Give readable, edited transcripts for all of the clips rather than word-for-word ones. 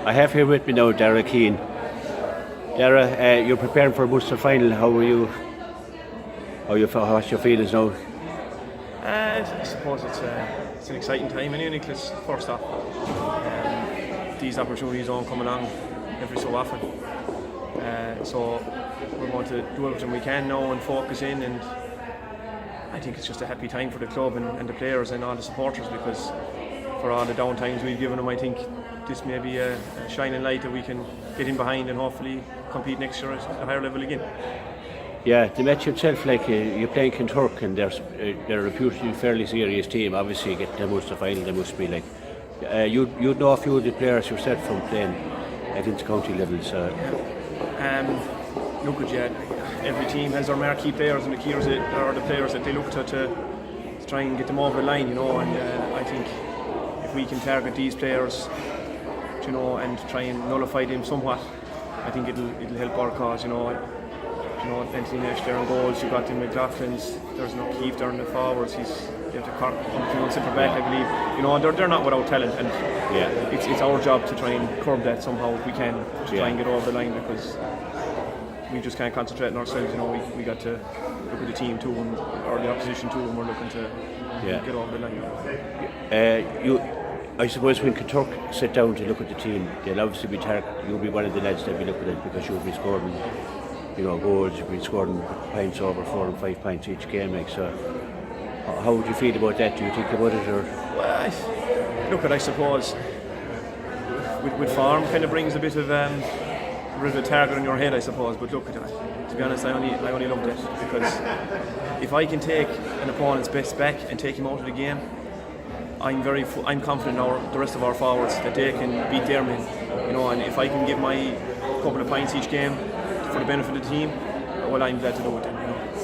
I have here with me now Dara Keane. Dara, you're preparing for a Munster final. How are you? What's your feelings now? I suppose it's an exciting time anyway, Nicholas. First off, these opportunities don't come along every so often. So we're going to do everything we can now and focus in, and I think it's just a happy time for the club and the players and all the supporters, because for all the down times we've given them, I think this may be a shining light that we can get in behind and hopefully compete next year at a higher level again. Yeah, the match itself, you're playing Kinturk, and they're a reputedly fairly serious team. Obviously, getting the Munster final, they must be you'd know a few of the players yourself from playing at inter-county level. So. Look at you. Every team has their marquee players, and the players that they look to try and get them over the line, And I think if we can target these players, and try and nullify them somewhat, I think it'll help our cause. Anthony Nash there in goals. You got the McLaughlin's. There's no Keith there in the forwards. You have the Cork on centre back, I believe. They're not without talent, and it's our job to try and curb that somehow if we can, to try and get over the line, because we just can't concentrate on ourselves. We got to look at the team too, or the opposition too, and we're looking to get over the line. I suppose when Kinturk sit down to look at the team, they'll obviously be you'll be one of the lads they'll be looking at, because you'll be scoring, goals. You'll be scoring points over 4 and 5 points each game. So, how would you feel about that? Do you think about it, or? Well, I suppose with form kind of brings a bit of a target on your head, I suppose. But look, to be honest, I only love that, because if I can take an opponent's best back and take him out of the game, I'm confident the rest of our forwards that they can beat their men, and if I can get my couple of points each game for the benefit of the team, well, I'm glad to do it then,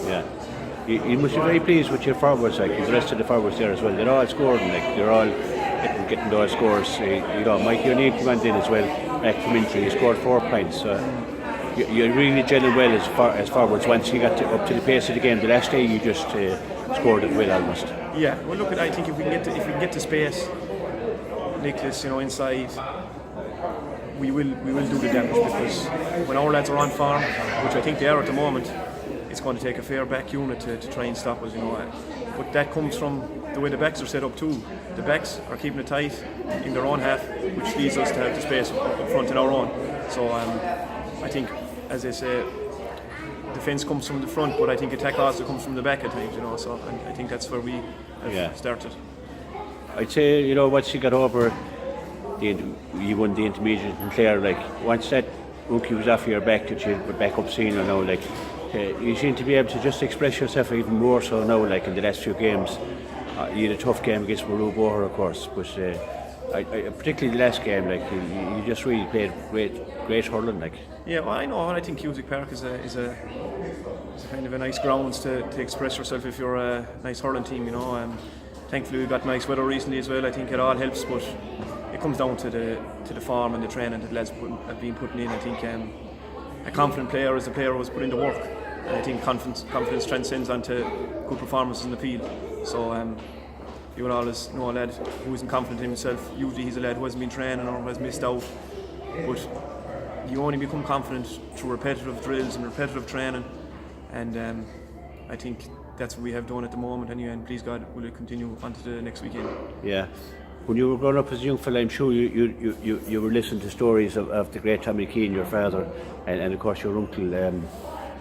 Yeah. You must be very pleased with your forwards, the rest of the forwards there as well. They're all scoring, they're all getting those scores. Mikey O'Neill came on in as well, back from injury. He scored 4 points. You're really gelling well as forwards. Once you got up to the pace of the game, the last day you just scored it well almost. Yeah, well, look, I think if we can get to space, Nicholas, inside, we will do the damage, because when our lads are on form, which I think they are at the moment, it's going to take a fair back unit to try and stop us. But that comes from the way the backs are set up too. The backs are keeping it tight in their own half, which leads us to have the space up front in our own. So I think, as I say, defence comes from the front, but I think attack also comes from the back at times. So I think that's where we have started. I'd say, once you got over, you won the intermediate in Clare, once that monkey was off your back, that you were back up senior now, you seem to be able to just express yourself even more so now, in the last few games. You had a tough game against Maru Boher, of course, but particularly the last game, you just really played great hurling, Yeah, well, I know. I think Cusack Park is a kind of a nice grounds to express yourself if you're a nice hurling team. Thankfully we got nice weather recently as well. I think it all helps, but it comes down to the form and the training that lads have been putting in. I think a confident player is a player who has put in the work, and I think confidence transcends onto good performances in the field. So you will always know a lad who isn't confident in himself. Usually he's a lad who hasn't been training or has missed out, but you only become confident through repetitive drills and repetitive training, and I think that's what we have done at the moment anyway, and please God will it continue on to the next weekend. Yeah. When you were growing up as a young fella, I'm sure you were listening to stories of the great Tommy Keane, your father, and of course your uncle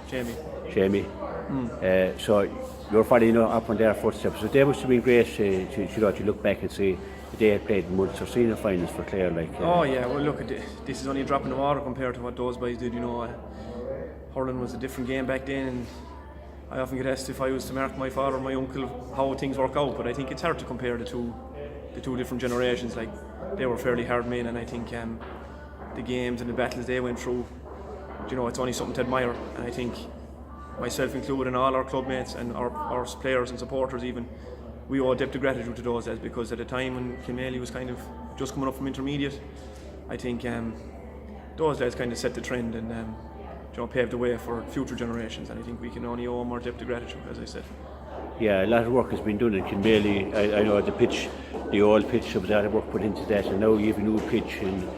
Jamie. So you're following up on their footsteps. So they must have been great to look back and see the day had played in Munster senior finals for Clare. Oh yeah, well look, this is only a drop in the water compared to what those boys did. Hurling was a different game back then, and I often get asked if I was to mark my father or my uncle how things work out, but I think it's hard to compare the two different generations. They were fairly hard men, and I think the games and the battles they went through, it's only something to admire. And I think myself included and all our club mates and our players and supporters even, we owe a debt of gratitude to those lads, because at a time when Kilmaley was kind of just coming up from intermediate, I think those lads kind of set the trend and paved the way for future generations, and I think we can only owe them our debt of gratitude, as I said. Yeah, a lot of work has been done in Kilmaley. I know the old pitch, there was a lot of work put into that, and now you have a new pitch, and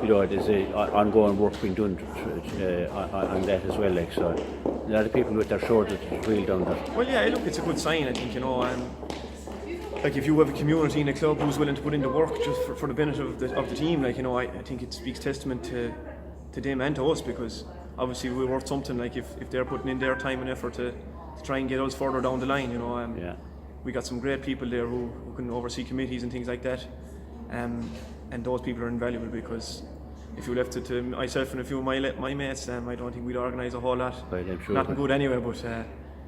there's a ongoing work being done on that as well. Like, so a lot of people with their shoulders wheel down that. Well, yeah, look, it's a good sign, I think, like if you have a community in a club who's willing to put in the work just for the benefit of the team, like, I think it speaks testament to them and to us, because obviously we're worth something. Like if they're putting in their time and effort to try and get us further down the line, we got some great people there who can oversee committees and things like that, and those people are invaluable, because if you left it to myself and a few of my mates, I don't think we'd organise a whole lot. Right, I'm sure. Nothing good anyway, but.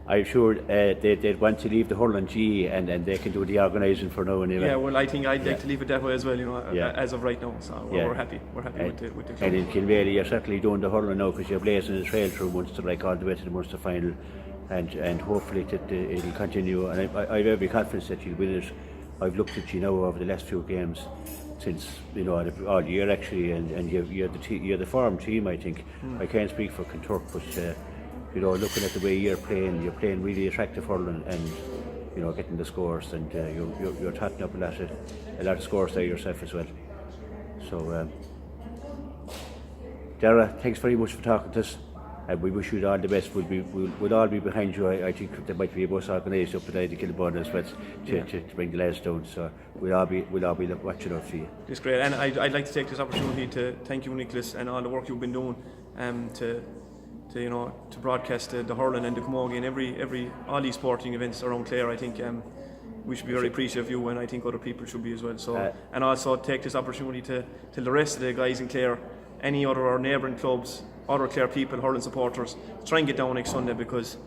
I'm sure they'd want to leave the hurling GE and they can do the organising for now anyway. Yeah, well, I think I'd like to leave it that way as well, as of right now. So we're happy. We're happy with the club. And in Kilmaley, you're certainly doing the hurling now, because you're blazing the trail through Munster, like all the way to the Munster final, and hopefully it'll continue. And I have every confidence that you'll win it. I've looked at you now over the last few games, since all year actually, and you're the form team, I think. I can't speak for Kinturk, but. Looking at the way you're playing really attractive hurling, and getting the scores, and you're totting up a lot of scores there yourself as well. So, Dara, thanks very much for talking to us, and we wish you all the best. We'll all be behind you. I think there might be a bus organised up at the Kilburn as well to bring the lads down. So we'll all be watching out for you. It's great, and I'd like to take this opportunity to thank you, Nicholas, and all the work you've been doing to broadcast the hurling and the camogie and all these sporting events around Clare. I think we should be very appreciative of you, and I think other people should be as well. So, and also take this opportunity to the rest of the guys in Clare, any other or neighbouring clubs, other Clare people, hurling supporters, try and get down next Sunday, because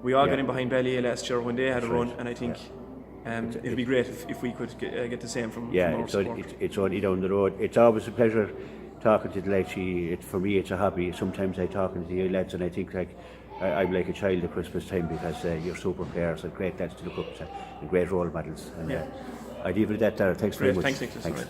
we all got in behind Ballyea last year when they had a run, and I think it'd be great if we could get the same from our support. It's only down the road. It's always a pleasure talking to the lads. For me, it's a hobby. Sometimes I talking to you lads, and I think I'm like a child at Christmas time, because you're super players and great lads to look up to and great role models. And I'd leave it at that, Dara. Thanks very much. Thanks, Nicholas.